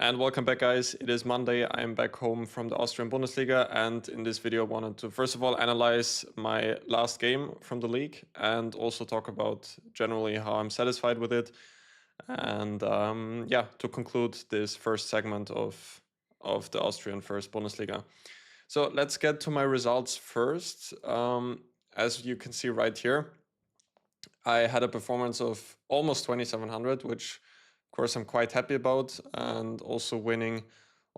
And welcome back, guys. It is Monday. I'm back home from the Austrian Bundesliga, and in this video I wanted to first of all analyze my last game from the league and also talk about generally how I'm satisfied with it, and yeah, to conclude this first segment of the Austrian First Bundesliga. So let's get to my results first. As you can see right here, I had a performance of almost 2700, which of course I'm quite happy about, and also winning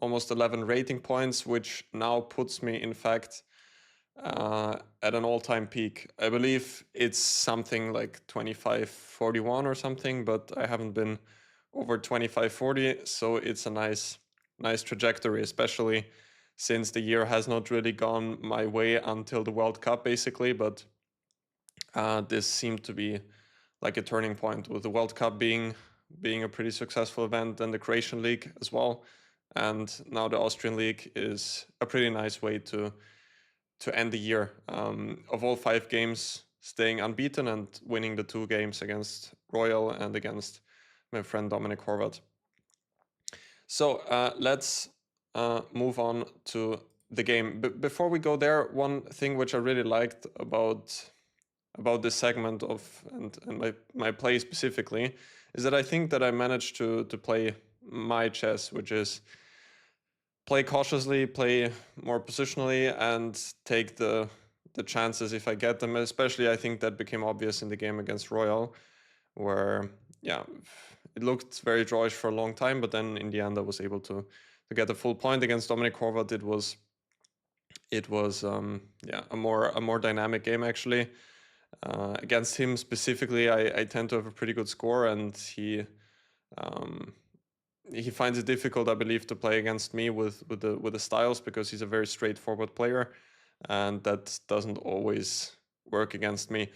almost 11 rating points, which now puts me in fact at an all-time peak. I believe it's something like 2541 or something, but I haven't been over 2540, so it's a nice trajectory, especially since the year has not really gone my way until the World Cup basically, but this seemed to be like a turning point, with the World Cup being a pretty successful event, and the Croatian League as well, and now the Austrian League is a pretty nice way to end the year. Of all 5 games, staying unbeaten and winning the 2 games against Royal and against my friend Dominic Horvat. So let's move on to the game. Before we go there, one thing which I really liked about this segment of and my play specifically is that I think that I managed to play my chess, which is play cautiously, play more positionally, and take the chances if I get them. Especially I think that became obvious in the game against Royal, where yeah, it looked very drawish for a long time, but then in the end I was able to get a full point against Dominic Horvat. It was yeah, a more dynamic game actually. Against him specifically, I tend to have a pretty good score, and he finds it difficult, I believe, to play against me with the styles, because he's a very straightforward player, and that doesn't always work against me.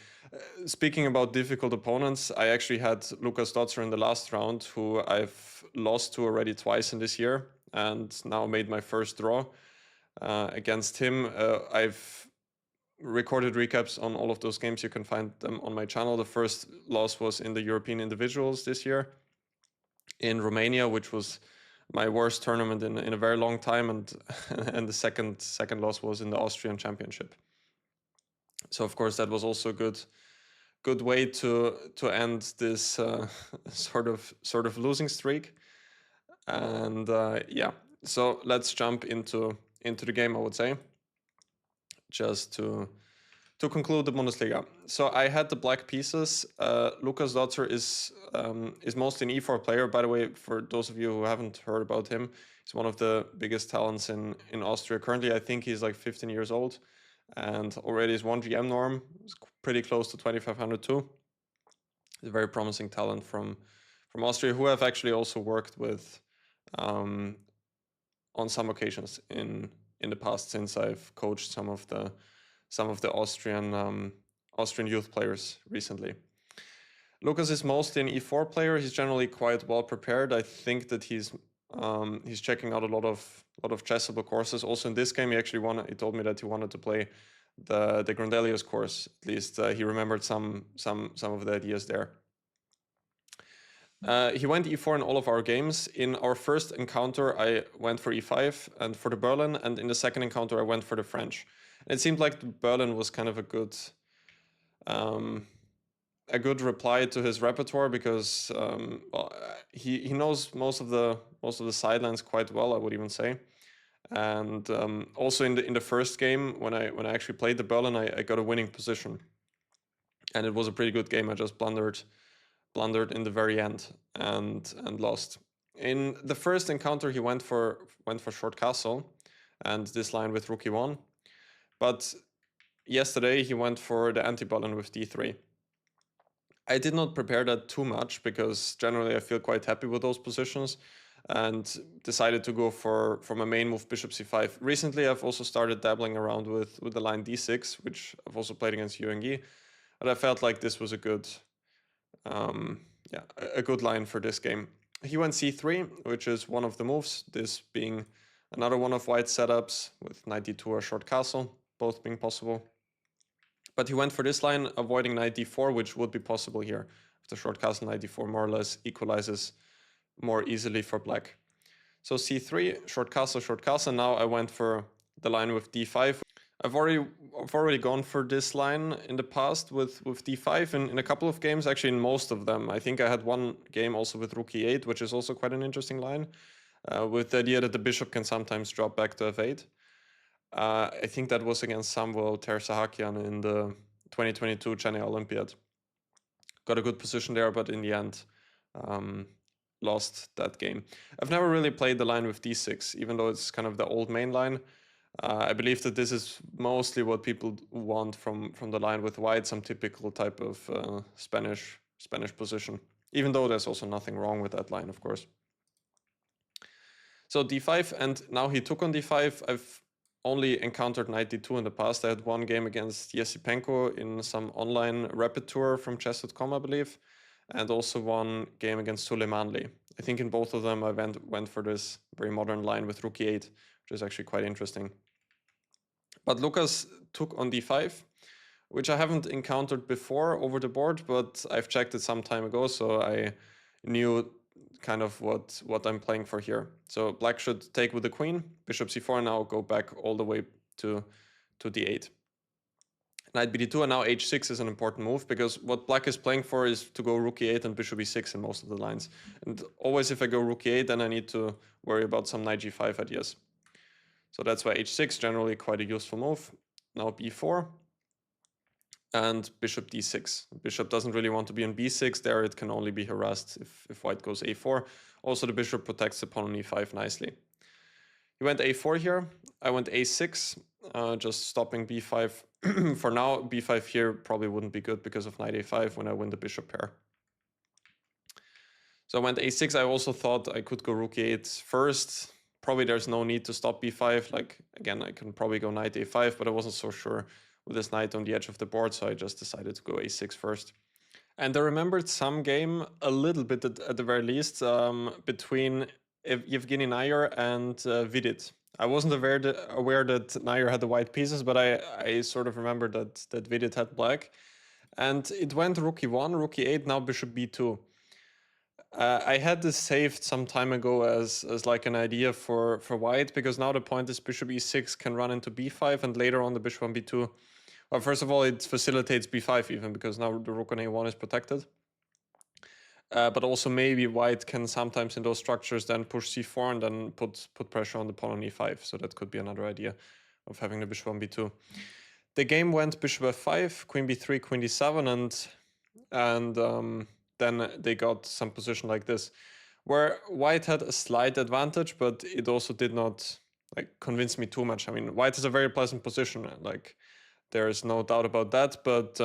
Speaking about difficult opponents, I actually had Lukas Dotzer in the last round, who I've lost to already twice in this year, and now made my first draw against him. I've recorded recaps on all of those games. You can find them on my channel. The first loss was in the European Individuals this year in Romania, which was my worst tournament in a very long time, and and the second loss was in the Austrian Championship. So of course that was also a good way to end this sort of losing streak. And yeah, so let's jump into the game, I would say, just to conclude the Bundesliga. So I had the black pieces. Lukas Dotzer is mostly an e4 player. By the way, for those of you who haven't heard about him, he's one of the biggest talents in Austria. Currently, I think he's like 15 years old, and already his 1 GM norm is pretty close to 2500 too. He's a very promising talent from Austria, who I've actually also worked with on some occasions in the past, since I've coached some of the Austrian youth players recently. Lukas is mostly an e4 player. He's generally quite well prepared. I think that he's checking out a lot of chessable courses. Also in this game, he told me that he wanted to play the Grandelius course. At least he remembered some of the ideas there. He went e4 in all of our games. In our first encounter, I went for e5 and for the Berlin, and in the second encounter, I went for the French. It seemed like the Berlin was kind of a good reply to his repertoire, because well, he knows most of the sidelines quite well, I would even say. And also in the first game, when I actually played the Berlin, I got a winning position, and it was a pretty good game. I just blundered in the very end and lost. In the first encounter, he went for short castle, and this line with rook e1. But yesterday he went for the anti-Berlin with d3. I did not prepare that too much, because generally I feel quite happy with those positions, and decided to go for my main move, bishop c5. Recently I've also started dabbling around with the line d6, which I've also played against Yuengi, but I felt like this was a good line for this game. He went c3, which is one of the moves, this being another one of White's setups with knight d2 or short castle, both being possible. But he went for this line, avoiding knight d4, which would be possible here. If the short castle knight d4 more or less equalizes more easily for black. So c3, short castle. Now I went for the line with d5. I've already gone for this line in the past with d5 in a couple of games, actually in most of them. I think I had one game also with rook e8, which is also quite an interesting line, with the idea that the bishop can sometimes drop back to f8. I think that was against Samuel Tersahakian in the 2022 Chennai Olympiad. Got a good position there, but in the end lost that game. I've never really played the line with d6, even though it's kind of the old main line. I believe that this is mostly what people want from the line with white, some typical type of Spanish position, even though there's also nothing wrong with that line, of course. So d5, and now he took on d5. I've only encountered knight d2 in the past. I had one game against Yesipenko in some online rapid tour from chess.com, I believe, and also one game against Suleimanli. I think in both of them I went for this very modern line with rook e8, which is actually quite interesting. But Lukas took on d5, which I haven't encountered before over the board, but I've checked it some time ago, so I knew kind of what I'm playing for here. So black should take with the queen, bishop c4, and now go back all the way to d8. Knight bd2, and now h6 is an important move, because what black is playing for is to go rook e8 and bishop e6 in most of the lines. And always if I go rook e8, then I need to worry about some knight g5 ideas. So that's why h6, generally quite a useful move. Now b4 and bishop d6. Bishop doesn't really want to be on b6. There it can only be harassed if white goes a4. Also the bishop protects the pawn on e5 nicely. He went a4 here. I went a6, just stopping b5. For now, b5 here probably wouldn't be good because of knight a5 when I win the bishop pair. So I went a6. I also thought I could go rook e8 first. Probably there's no need to stop b5. Like, again, I can probably go knight a5, but I wasn't so sure with this knight on the edge of the board, so I just decided to go a6 first. And I remembered some game a little bit at the very least between Evgeny Nair and Vidit. I wasn't aware that Nair had the white pieces, but I sort of remembered that Vidit had black. And it went rook e1, rook e8, now bishop b2. I had this saved some time ago as like an idea for white, because now the point is bishop e6 can run into b5, and later on the bishop on b2. Well, first of all, it facilitates b5 even, because now the rook on a1 is protected. But also maybe white can sometimes in those structures then push c4 and then put pressure on the pawn on e5. So that could be another idea of having the bishop on b2. The game went bishop f5, queen b3, queen d7, and then they got some position like this, where white had a slight advantage, but it also did not like convince me too much. I mean, white is a very pleasant position, like there is no doubt about that, but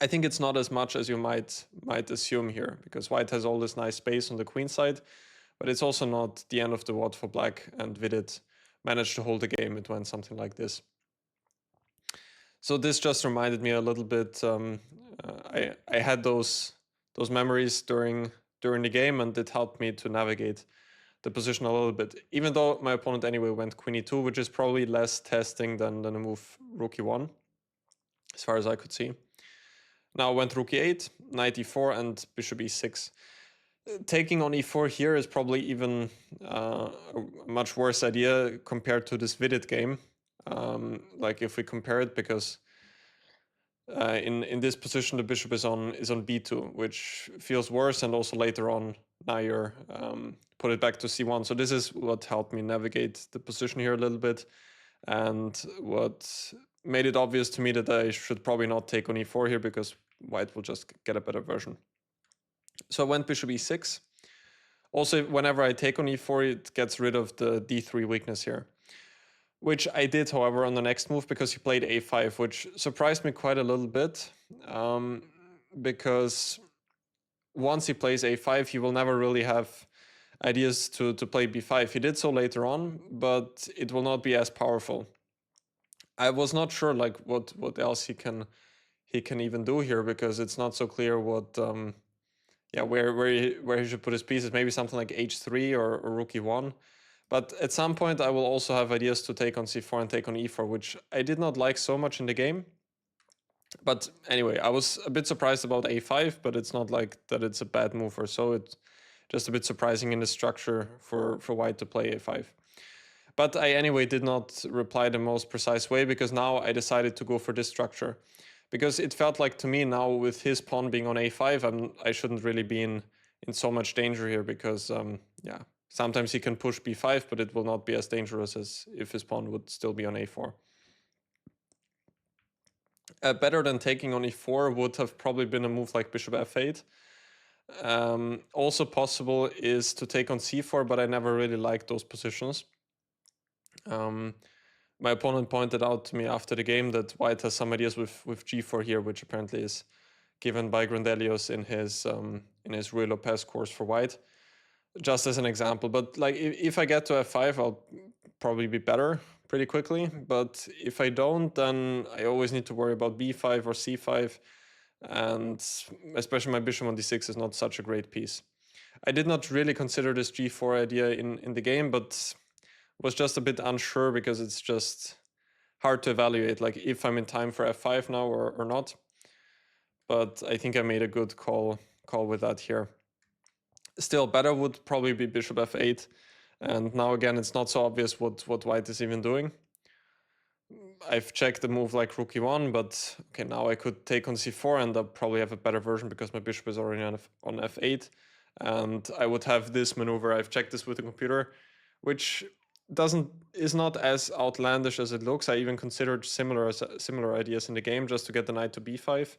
I think it's not as much as you might assume here, because white has all this nice space on the queen side, but it's also not the end of the world for black, and Vidit managed to hold the game. It went something like this. So this just reminded me a little bit. I had those memories during the game, and it helped me to navigate the position a little bit. Even though my opponent anyway went queen e2, which is probably less testing than a move rook e1, as far as I could see. Now went rook e8, knight e4, and bishop e6. Taking on e4 here is probably even a much worse idea compared to this Vidit game. Like if we compare it, because in this position the bishop is on b2, which feels worse, and also later on Nair put it back to c1. So this is what helped me navigate the position here a little bit, and what made it obvious to me that I should probably not take on e4 here, because white will just get a better version. So I went bishop e6. Also, whenever I take on e4, it gets rid of the d3 weakness here, which I did, however, on the next move, because he played a5, which surprised me quite a little bit, because once he plays a5, he will never really have ideas to play b5. He did so later on, but it will not be as powerful. I was not sure like what else he can even do here, because it's not so clear what where he should put his pieces. Maybe something like h3 or rook e1. But at some point I will also have ideas to take on c4 and take on e4, which I did not like so much in the game. But anyway, I was a bit surprised about a5, but it's not like that it's a bad move or so. It just a bit surprising in the structure for white to play a5. But I anyway did not reply the most precise way, because now I decided to go for this structure. Because it felt like to me now, with his pawn being on a5, I shouldn't really be in so much danger here, because yeah, sometimes he can push b5, but it will not be as dangerous as if his pawn would still be on a4. Better than taking on e4 would have probably been a move like bishop f8. Also possible is to take on c4, but I never really liked those positions. My opponent pointed out to me after the game that white has some ideas with g4 here, which apparently is given by Grandelius in his Ruy Lopez course for white, just as an example. But like if I get to f5, I'll probably be better pretty quickly. But if I don't, then I always need to worry about b5 or c5, and especially my bishop on d6 is not such a great piece. I did not really consider this g4 idea in the game, but was just a bit unsure, because it's just hard to evaluate, like if I'm in time for f5 now or not. But I think I made a good call with that here. Still, better would probably be bishop f8. And now again, it's not so obvious what white is even doing. I've checked the move like rook e1, but okay, now I could take on c4 and I'll probably have a better version because my bishop is already on f8. And I would have this maneuver. I've checked this with the computer, which is not as outlandish as it looks. I even considered similar ideas in the game, just to get the knight to b5,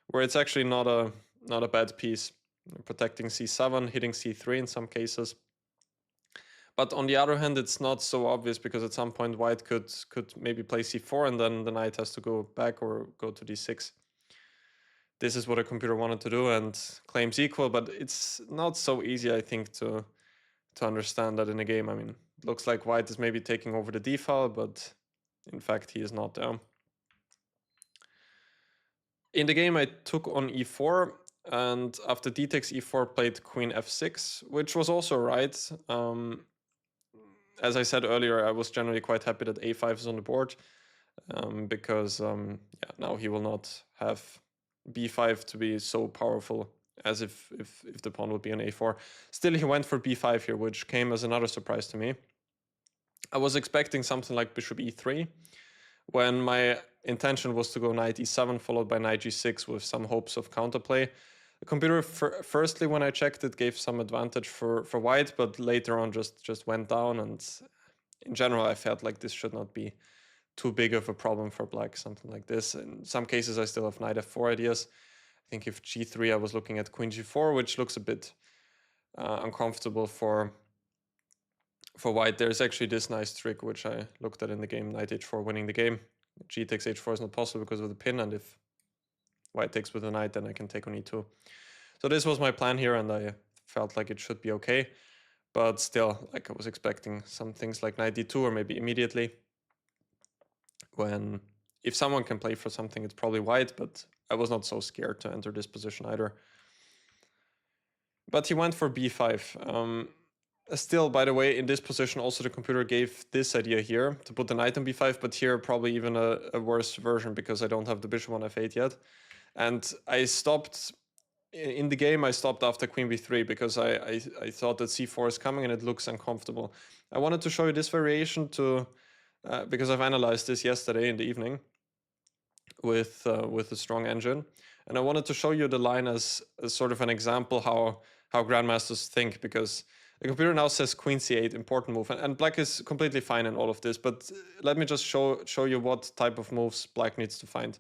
where it's actually not a bad piece, protecting c7, hitting c3 in some cases. But on the other hand, it's not so obvious, because at some point white could maybe play c4 and then the knight has to go back or go to d6. This is what a computer wanted to do and claims equal, but it's not so easy, I think, to understand that in a game. I mean, it looks like white is maybe taking over the d file, but in fact he is not there. In the game I took on e4, and after d takes e4 played queen f6, which was also right. As I said earlier, I was generally quite happy that a5 is on the board, because yeah, now he will not have b5 to be so powerful as if the pawn would be on a4. Still, he went for b5 here, which came as another surprise to me. I was expecting something like bishop e3, when my intention was to go knight e7 followed by knight g6 with some hopes of counterplay. The computer, firstly, when I checked, it gave some advantage for white, but later on just went down, and in general I felt like this should not be too big of a problem for black, something like this. In some cases I still have knight f4 ideas. I think if g3 I was looking at queen g4, which looks a bit uncomfortable for white. There's actually this nice trick which I looked at in the game, knight h4 winning the game. G takes h4 is not possible because of the pin, and if white takes with the knight, then I can take on e2. So this was my plan here, and I felt like it should be okay. But still, like, I was expecting some things like knight d2 or maybe immediately. When if someone can play for something, it's probably white, but I was not so scared to enter this position either. But he went for b5. Still, by the way, in this position also the computer gave this idea here to put the knight on b5, but here probably even a worse version, because I don't have the bishop on f8 yet. And I stopped in the game. I stopped after queen b3 because I thought that c4 is coming and it looks uncomfortable. I wanted to show you this variation because I've analyzed this yesterday in the evening with a strong engine, and I wanted to show you the line as sort of an example how grandmasters think, because the computer now says queen c8, important move, and black is completely fine in all of this, but let me just show you what type of moves black needs to find.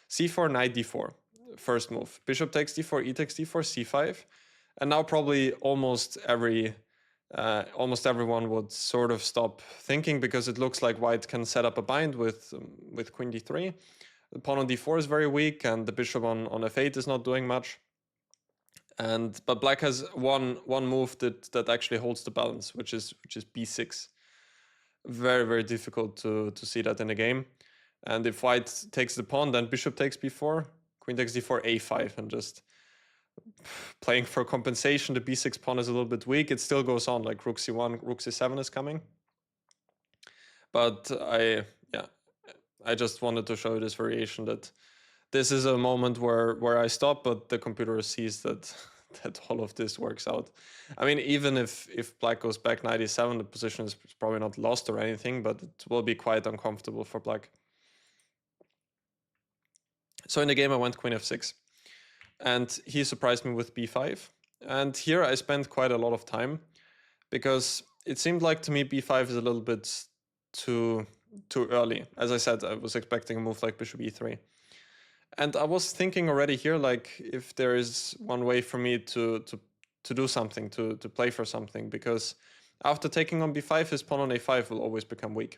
c4, knight d4, first move. Bishop takes d4, e takes d4, c5, and now probably almost everyone would sort of stop thinking, because it looks like white can set up a bind with queen d3. The pawn on d4 is very weak, and the bishop on f8 is not doing much. But black has one move that actually holds the balance, which is b6. Very, very difficult to see that in a game. And if white takes the pawn, then bishop takes b4, queen takes d4, a5, and just playing for compensation. The b6 pawn is a little bit weak. It still goes on, like rook c1, rook c7 is coming. But I just wanted to show you this variation, that this is a moment where I stop, but the computer sees that that all of this works out. I mean, even if black goes back 97, the position is probably not lost or anything, but it will be quite uncomfortable for black. So in the game, I went queen f6, and he surprised me with b5. And here I spent quite a lot of time, because it seemed like to me b5 is a little bit too early. As I said, I was expecting a move like bishop e3. And I was thinking already here, like, if there is one way for me to do something, to play for something, because after taking on b5, his pawn on a5 will always become weak.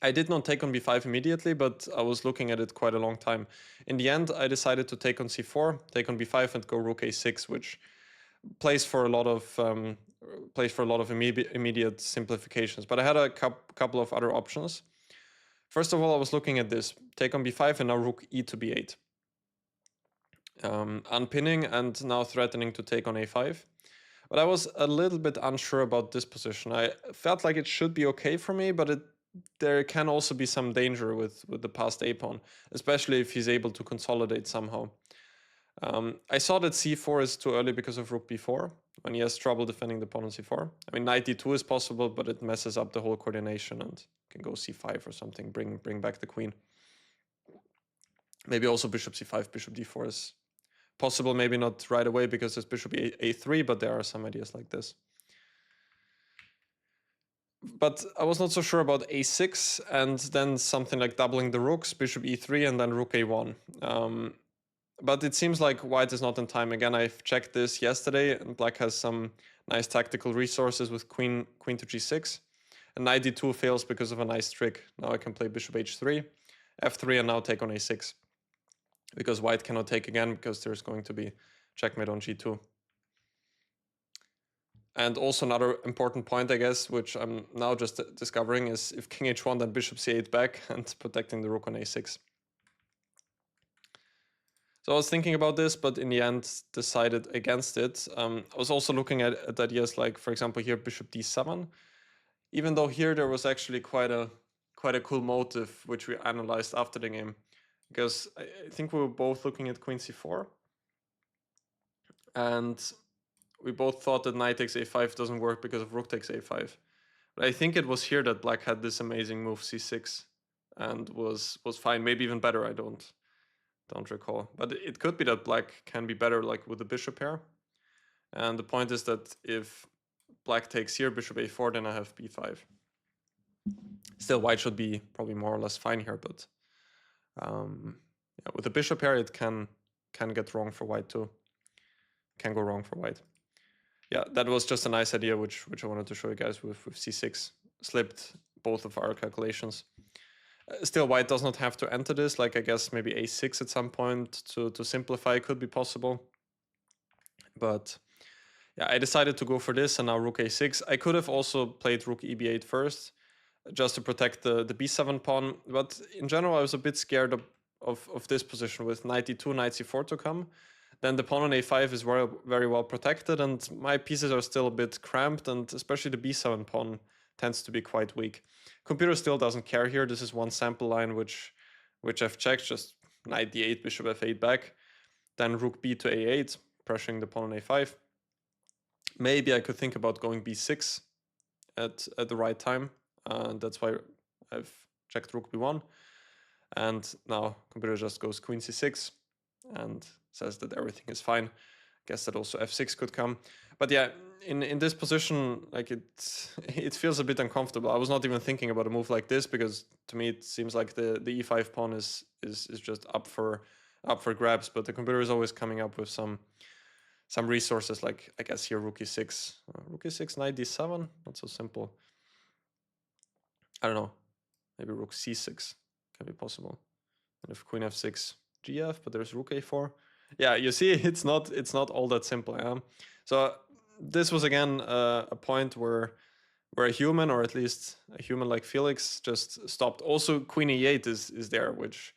I did not take on b5 immediately, but I was looking at it quite a long time. In the end, I decided to take on c4, take on b5, and go rook a6, which plays for a lot of immediate simplifications. But I had a couple of other options. First of all, I was looking at this, take on b5 and now rook e to b8. Unpinning and now threatening to take on a5. But I was a little bit unsure about this position. I felt like it should be okay for me, but there can also be some danger with the passed a pawn, especially if he's able to consolidate somehow. I saw that c4 is too early because of rook b4, when he has trouble defending the pawn on c4. I mean, knight d2 is possible, but it messes up the whole coordination, and can go c5 or something, bring back the queen. Maybe also bishop c5, bishop d4 is possible, maybe not right away because it's bishop a3, but there are some ideas like this. But I was not so sure about a6, and then something like doubling the rooks, bishop e3, and then rook a1. But it seems like white is not in time. Again, I've checked this yesterday, and black has some nice tactical resources with queen to g6. And knight d2 fails because of a nice trick. Now I can play bishop h3, f3, and now take on a6. Because white cannot take again, because there's going to be checkmate on g2. And also another important point, I guess, which I'm now just discovering, is if king h1, then bishop c8 back and protecting the rook on a6. So I was thinking about this, but in the end decided against it. I was also looking at ideas like, for example, here bishop d7. Even though here there was actually quite a cool motive which we analyzed after the game, because I think we were both looking at queen c4, and we both thought that knight takes a5 doesn't work because of rook takes a5. But I think it was here that black had this amazing move c6 and was fine, maybe even better. I don't recall, but it could be that black can be better like with the bishop pair. And the point is that if black takes here bishop a4, then I have b5. Still, white should be probably more or less fine here, but yeah, with the bishop pair it can get wrong for white too. Can go wrong for white. Yeah, that was just a nice idea which I wanted to show you guys with c6. Slipped both of our calculations. Still, white does not have to enter this. Like, I guess maybe a6 at some point to simplify could be possible. But yeah, I decided to go for this, and now rook a6. I could have also played rook eb8 first, just to protect the b7 pawn. But in general, I was a bit scared of this position with knight d2, knight c4 to come. Then the pawn on a5 is very well protected, and my pieces are still a bit cramped, and especially the b7 pawn tends to be quite weak. Computer still doesn't care here. This is one sample line which I've checked, just knight d8, bishop f8 back, then rook b to a8, pressuring the pawn on a5. Maybe I could think about going b6 at the right time, and that's why I've checked rook b1. And now computer just goes queen c6 and says that everything is fine. Guess that also f6 could come. But yeah, in this position, like it feels a bit uncomfortable. I was not even thinking about a move like this, because to me it seems like the e5 pawn is just up for grabs. But the computer is always coming up with some resources, like I guess here rook e6, knight d7. Not so simple. I don't know. Maybe rook c6 can be possible. And if queen f6, gf, but there's rook a4. Yeah, you see, it's not all that simple. Yeah. So this was again a point where a human, or at least a human like Felix, just stopped. Also, queen e8 is there, which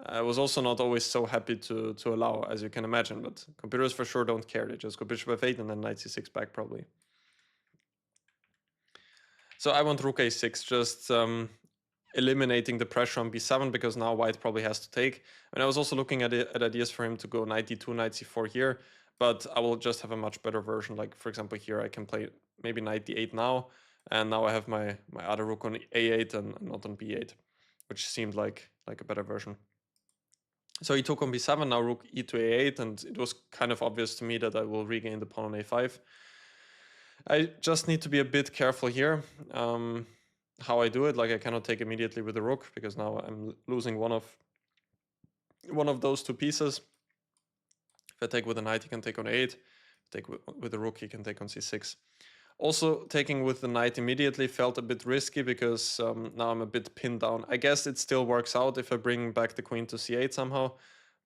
I was also not always so happy to allow, as you can imagine. But computers for sure don't care. They just go bishop f8 and then knight c6 back probably. So I want rook a6, just eliminating the pressure on b7, because now white probably has to take. And I was also looking at ideas for him to go knight d2, knight c4 here, but I will just have a much better version. Like, for example, here I can play maybe knight d8 now, and now I have my other rook on a8 and not on b8, which seemed like a better version. So he took on b7, now rook e to a8, and it was kind of obvious to me that I will regain the pawn on a5. I just need to be a bit careful here how I do it. Like, I cannot take immediately with the rook because now I'm losing one of those two pieces. If I take with the knight, he can take on a8. Take with the rook, he can take on c6. Also, taking with the knight immediately felt a bit risky because now I'm a bit pinned down. I guess it still works out if I bring back the queen to c8 somehow,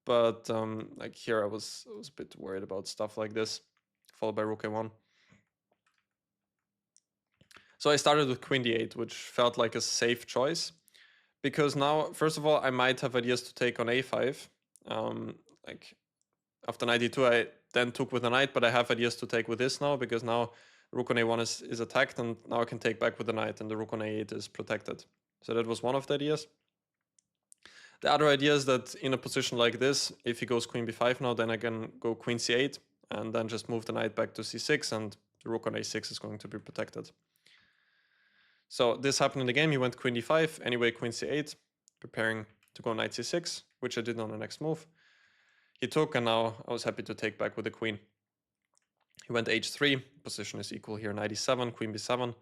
but like here I was a bit worried about stuff like this, followed by rook a1. So I started with queen d8, which felt like a safe choice, because now, first of all, I might have ideas to take on a5. Like after knight d2, I then took with the knight, but I have ideas to take with this now, because now rook on a1 is attacked, and now I can take back with the knight, and the rook on a8 is protected. So that was one of the ideas. The other idea is that in a position like this, if he goes queen b5 now, then I can go queen c8, and then just move the knight back to c6, and the rook on a6 is going to be protected. So this happened in the game. He went queen d5, anyway queen c8, preparing to go knight c6, which I did on the next move. He took, and now I was happy to take back with the queen. He went h3, position is equal here, knight e7, queen b7.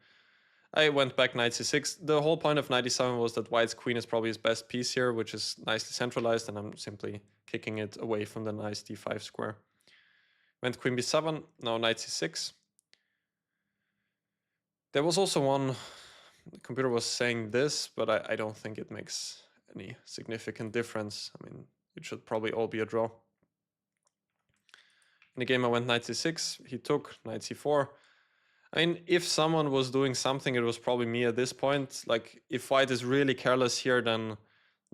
I went back knight c6. The whole point of knight e7 was that white's queen is probably his best piece here, which is nicely centralized, and I'm simply kicking it away from the nice d5 square. Went queen b7, now knight c6. There was also one, the computer was saying this, but I don't think it makes any significant difference. I mean, it should probably all be a draw. In the game I went knight c6, he took knight c4. I mean, if someone was doing something, it was probably me at this point. Like, if white is really careless here,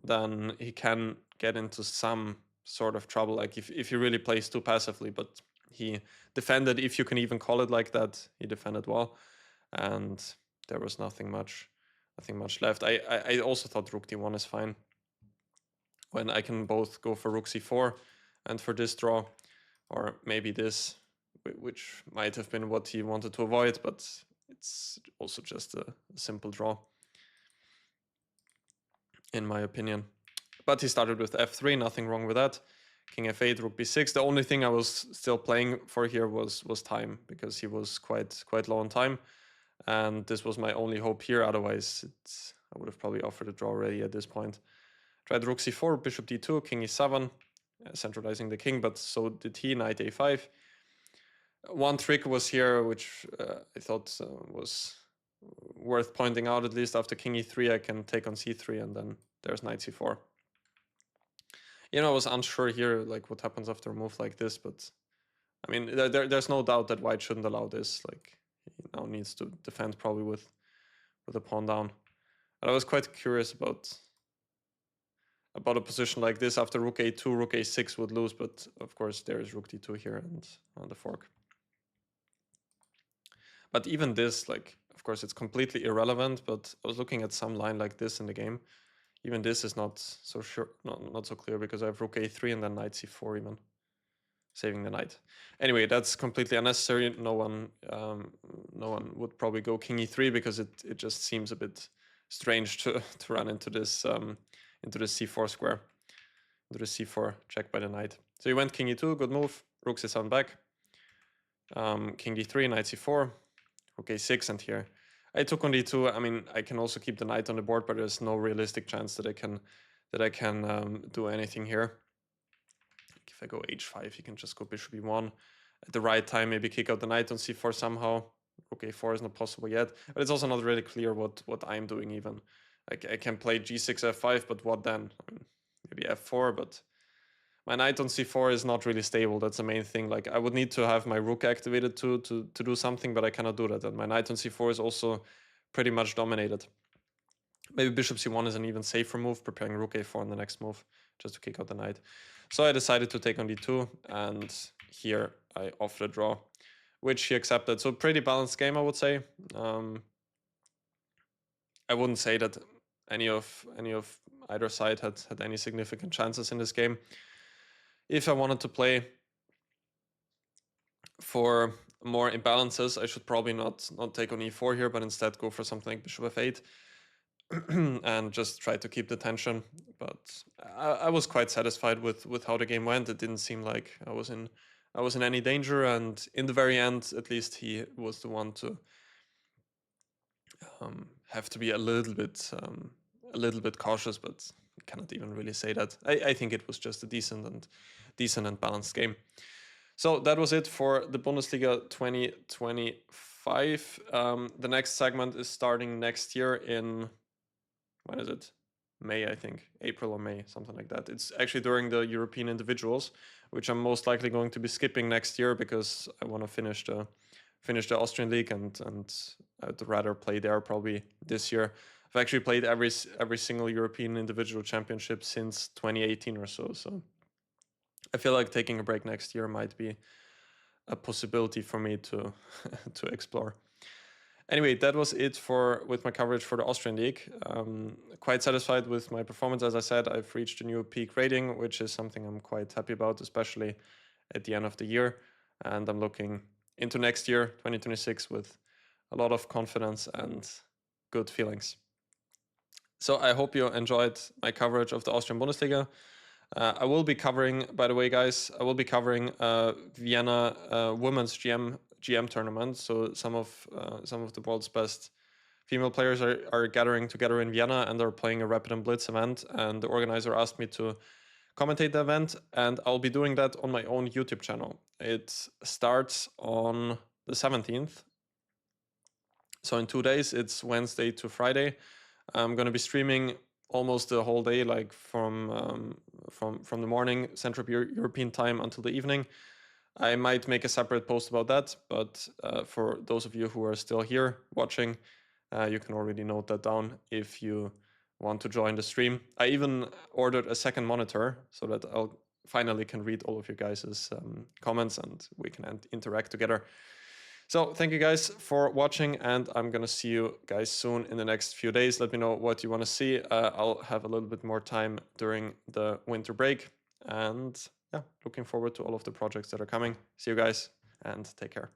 then he can get into some sort of trouble. Like, if he really plays too passively, but he defended, if you can even call it like that, he defended well, and there was nothing much left. I also thought rook d1 is fine, when I can both go for rook c4 and for this draw, or maybe this, which might have been what he wanted to avoid, but it's also just a simple draw, in my opinion. But he started with f3, nothing wrong with that. King f8, rook b6. The only thing I was still playing for here was time, because he was quite low on time, and this was my only hope here. Otherwise, I would have probably offered a draw already at this point. Tried rook c4, bishop d2, king e7, centralizing the king, but so did he, knight a5. One trick was here, which I thought was worth pointing out, at least. After king e3, I can take on c3, and then there's knight c4. You know, I was unsure here, like, what happens after a move like this, but I mean, there's no doubt that white shouldn't allow this. Like, he now needs to defend probably with the pawn down. And I was quite curious about a position like this. After rook a2, rook a6 would lose, but of course there is rook d2 here and on the fork. But even this, like, of course it's completely irrelevant, but I was looking at some line like this in the game. Even this is not so sure, not so clear, because I have rook a3 and then knight c4 even, saving the knight. Anyway, that's completely unnecessary. No one would probably go king e3, because it just seems a bit strange to run into this c4 square, into the c4 check by the knight. So you went king e2, good move. Rook c7 back. King d3, knight c4, rook a6, and here I took on d2. I mean, I can also keep the knight on the board, but there's no realistic chance that I can do anything here. If I go h5, you can just go bishop e1 at the right time, maybe kick out the knight on c4 somehow. Rook a4 is not possible yet, but it's also not really clear what I'm doing even. Like, I can play g6, f5, but what then? I mean, maybe f4, but my knight on c4 is not really stable. That's the main thing. Like, I would need to have my rook activated to do something, but I cannot do that. And my knight on c4 is also pretty much dominated. Maybe bishop c1 is an even safer move, preparing rook a4 in the next move, just to kick out the knight. So I decided to take on d2, and here I offered a draw, which he accepted. So pretty balanced game, I would say. I wouldn't say that any of either side had any significant chances in this game. If I wanted to play For more imbalances, I should probably not take on e4 here, but instead go for something like bishop f8 and just try to keep the tension. But I was quite satisfied with how the game went. It didn't seem like I was in any danger, and in the very end, at least he was the one to have to be a little bit cautious, but I cannot even really say that. I think it was just a decent and balanced game. So that was it for the Bundesliga 2025. The next segment is starting next year in, when is it? May, I think. April or May, something like that. It's actually during the European individuals, which I'm most likely going to be skipping next year because I want to finish the Austrian League and I'd rather play there probably this year. I've actually played every single European individual championship since 2018 or so. So I feel like taking a break next year might be a possibility for me to to explore. Anyway, that was it with my coverage for the Austrian League. Quite satisfied with my performance. As I said, I've reached a new peak rating, which is something I'm quite happy about, especially at the end of the year. And I'm looking into next year, 2026, with a lot of confidence and good feelings. So I hope you enjoyed my coverage of the Austrian Bundesliga. I will be covering, by the way, guys, Vienna women's GM tournament. So some of the world's best female players are gathering together in Vienna and are playing a Rapid and Blitz event. And the organizer asked me to commentate the event, and I'll be doing that on my own YouTube channel. It starts on the 17th. So in 2 days, it's Wednesday to Friday. I'm going to be streaming almost the whole day, like from the morning Central European time until the evening. I might make a separate post about that, but for those of you who are still here watching, you can already note that down if you want to join the stream. I even ordered a second monitor so that I'll finally can read all of you guys' comments and we can interact together. So thank you guys for watching, and I'm gonna see you guys soon in the next few days. Let me know what you want to see. I'll have a little bit more time during the winter break, and yeah, looking forward to all of the projects that are coming. See you guys, and take care.